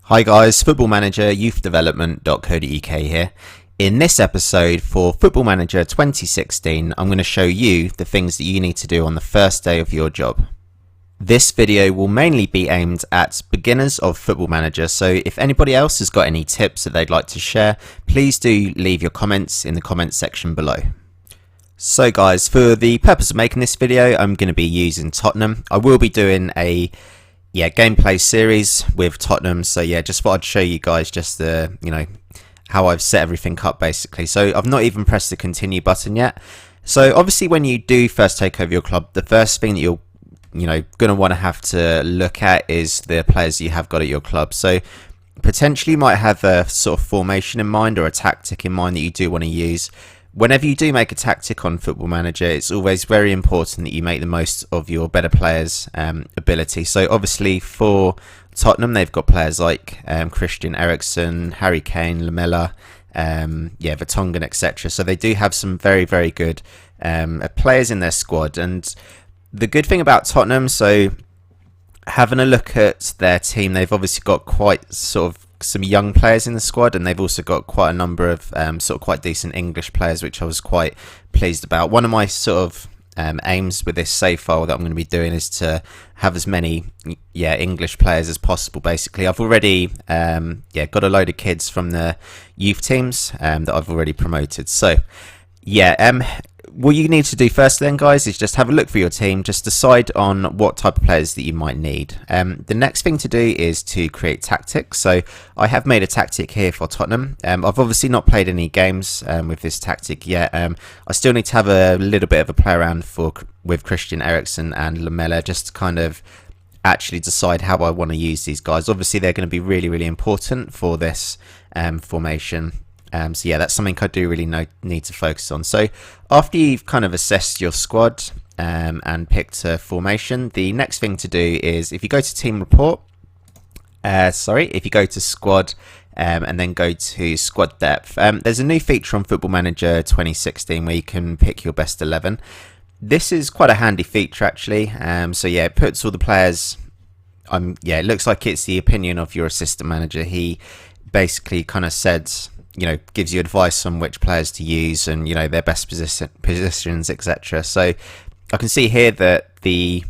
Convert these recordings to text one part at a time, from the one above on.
Hi guys, Football-ManagerYouthDevelopment.co.uk here. In this episode for Football Manager 2016, I'm going to show you the things that you need to do on the first day of your job. This video will mainly be aimed at beginners of Football Manager, so if anybody else has got any tips that they'd like to share, please do leave your comments in the comments section below. So guys, for the purpose of making this video, I'm going to be using Tottenham. I will be doing a gameplay series with Tottenham, so just thought I'd show you guys just the how I've set everything up basically. So I've not even pressed the continue button yet. So obviously when you do first take over your club, the first thing that you're going to want to have to look at is the players you have got at your club. So potentially you might have a sort of formation in mind or a tactic in mind that you do want to use. Whenever you do make a tactic on Football Manager, it's always very important that you make the most of your better players' ability. So obviously for Tottenham, they've got players like Christian Eriksen, Harry Kane, Lamela, Vertonghen, etc. So they do have some very, very good players in their squad. And the good thing about Tottenham, so having a look at their team, they've obviously got quite sort of some young players in the squad, and they've also got quite a number of sort of quite decent English players, which I was quite pleased about. One of my sort of aims with this save file that I'm going to be doing is to have as many English players as possible basically. I've already got a load of kids from the youth teams that I've already promoted. So what you need to do first then, guys, is just have a look for your team, just decide on what type of players that you might need. The next thing to do is to create tactics. So I have made a tactic here for Tottenham. I've obviously not played any games with this tactic yet. I still need to have a little bit of a play around with Christian Eriksen and Lamela, just to kind of actually decide how I want to use these guys. Obviously they're going to be really, really important for this formation. That's something I do really need to focus on. So after you've kind of assessed your squad and picked a formation, the next thing to do is, if you go to team report, if you go to squad and then go to squad depth, there's a new feature on Football Manager 2016 where you can pick your best 11. This is quite a handy feature actually. It puts all the players, it looks like it's the opinion of your assistant manager. He basically kind of said, gives you advice on which players to use and, their best positions, etc. So I can see here that the,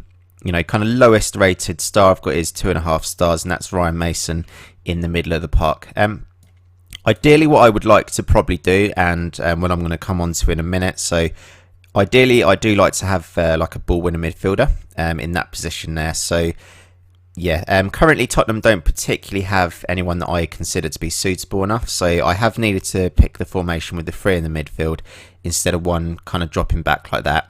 kind of lowest rated star I've got is 2.5 stars, and that's Ryan Mason in the middle of the park. Ideally, what I would like to probably do, and what I'm going to come on to in a minute, so ideally I do like to have like a ball winner midfielder in that position there. So currently Tottenham don't particularly have anyone that I consider to be suitable enough, so I have needed to pick the formation with the 3 in the midfield instead of one kind of dropping back like that.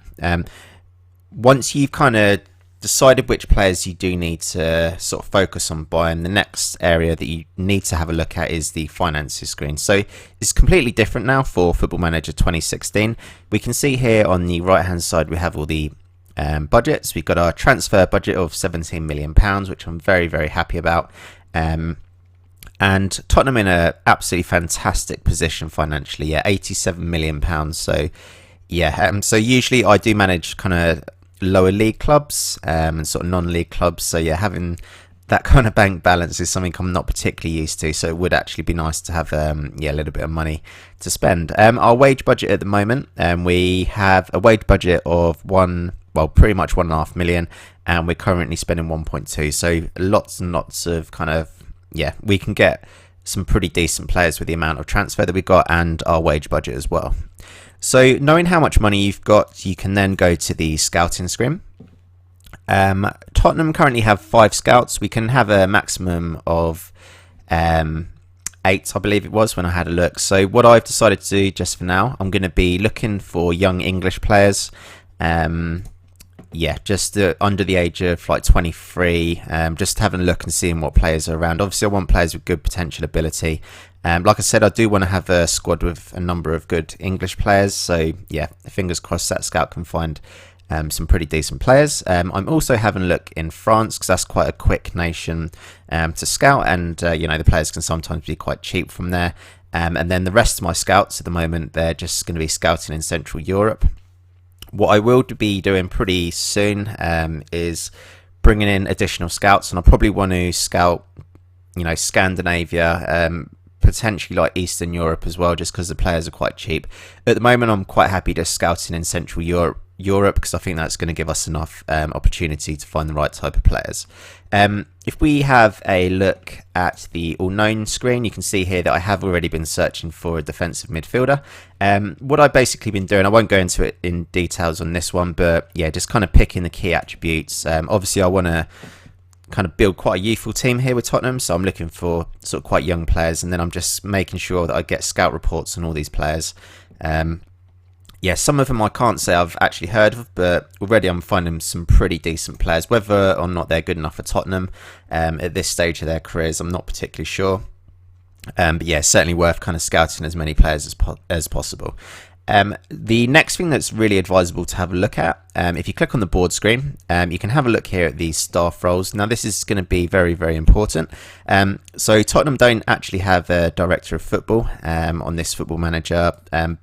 Once you've kind of decided which players you do need to sort of focus on buying, the next area that you need to have a look at is the finances screen. So it's completely different now for Football Manager 2016. We can see here on the right hand side we have all the budgets. We've got our transfer budget of £17 million, which I'm very, very happy about. And Tottenham in a absolutely fantastic position financially, £87 million. So so usually I do manage kind of lower league clubs and sort of non-league clubs. So having that kind of bank balance is something I'm not particularly used to. So it would actually be nice to have a little bit of money to spend. Our wage budget at the moment, we have a wage budget of pretty much 1.5 million, and we're currently spending 1.2. So lots and lots of kind of we can get some pretty decent players with the amount of transfer that we've got and our wage budget as well. So knowing how much money you've got, you can then go to the scouting screen. Tottenham currently have 5 scouts. We can have a maximum of 8, I believe it was when I had a look. So what I've decided to do just for now, I'm going to be looking for young English players. Just under the age of like 23, just having a look and seeing what players are around. Obviously I want players with good potential ability. Like I said, I do want to have a squad with a number of good English players, so fingers crossed that scout can find some pretty decent players. I'm also having a look in France, because that's quite a quick nation to scout, and the players can sometimes be quite cheap from there. And then the rest of my scouts at the moment, they're just going to be scouting in Central Europe. What I will be doing pretty soon is bringing in additional scouts, and I'll probably want to scout Scandinavia, potentially like Eastern Europe as well, just because the players are quite cheap. At the moment, I'm quite happy just scouting in Central Europe because I think that's going to give us enough opportunity to find the right type of players. If we have a look at the all known screen, you can see here that I have already been searching for a defensive midfielder. What I've basically been doing, I won't go into it in details on this one, but yeah, just kind of picking the key attributes. Obviously I want to kind of build quite a youthful team here with Tottenham, so I'm looking for sort of quite young players, and then I'm just making sure that I get scout reports on all these players. Yeah, some of them I can't say I've actually heard of, but already I'm finding some pretty decent players. Whether or not they're good enough for Tottenham at this stage of their careers, I'm not particularly sure. But yeah, certainly worth kind of scouting as many players as possible. The next thing that's really advisable to have a look at, if you click on the board screen, you can have a look here at these staff roles. Now this is going to be very, very important. So Tottenham don't actually have a director of football on this Football Manager,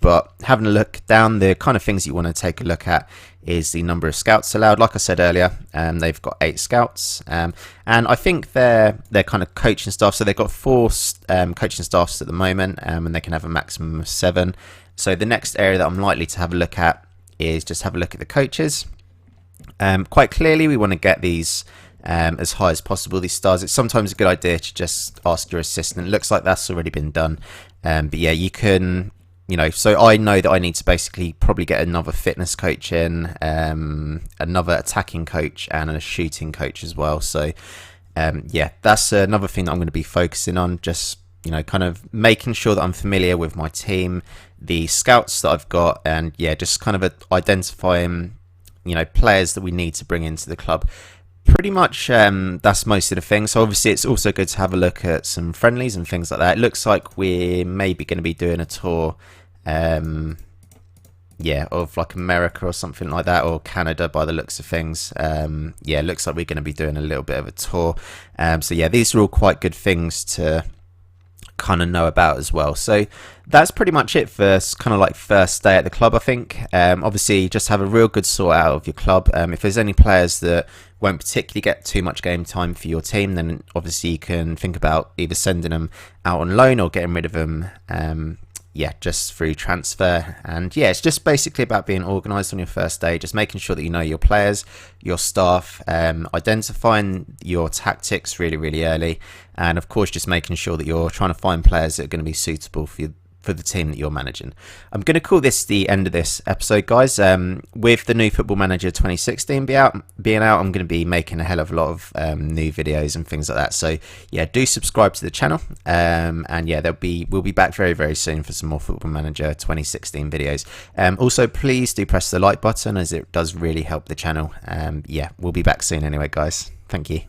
but having a look down, the kind of things you want to take a look at is the number of scouts allowed. Like I said earlier, they've got 8 scouts, and I think they're kind of coaching staff. So they've got 4 coaching staffs at the moment, and they can have a maximum of 7. So the next area that I'm likely to have a look at is just have a look at the coaches. Quite clearly, we want to get these as high as possible, these stars. It's sometimes a good idea to just ask your assistant. It looks like that's already been done. But yeah, you can, so I know that I need to basically probably get another fitness coach in, another attacking coach, and a shooting coach as well. So yeah, that's another thing that I'm going to be focusing on, just kind of making sure that I'm familiar with my team, the scouts that I've got, and yeah, just kind of identifying, players that we need to bring into the club. Pretty much that's most of the things. So obviously it's also good to have a look at some friendlies and things like that. It looks like we're maybe going to be doing a tour, yeah, of like America or something like that, or Canada by the looks of things. Yeah, it looks like we're going to be doing a little bit of a tour. So yeah, these are all quite good things to kind of know about as well. So that's pretty much it for kind of like first day at the club, I think. Obviously just have a real good sort out of your club. If there's any players that won't particularly get too much game time for your team, then obviously you can think about either sending them out on loan or getting rid of them, yeah, just through transfer. And yeah, it's just basically about being organised on your first day, just making sure that you know your players, your staff, identifying your tactics really, really early, and of course just making sure that you're trying to find players that are going to be suitable for the team that you're managing. I'm going to call this the end of this episode, guys. With the new Football Manager 2016 being out, I'm going to be making a hell of a lot of new videos and things like that. So yeah, do subscribe to the channel, and yeah, we'll be back very, very soon for some more Football Manager 2016 videos. Also, please do press the like button, as it does really help the channel. Yeah, we'll be back soon anyway, guys. Thank you.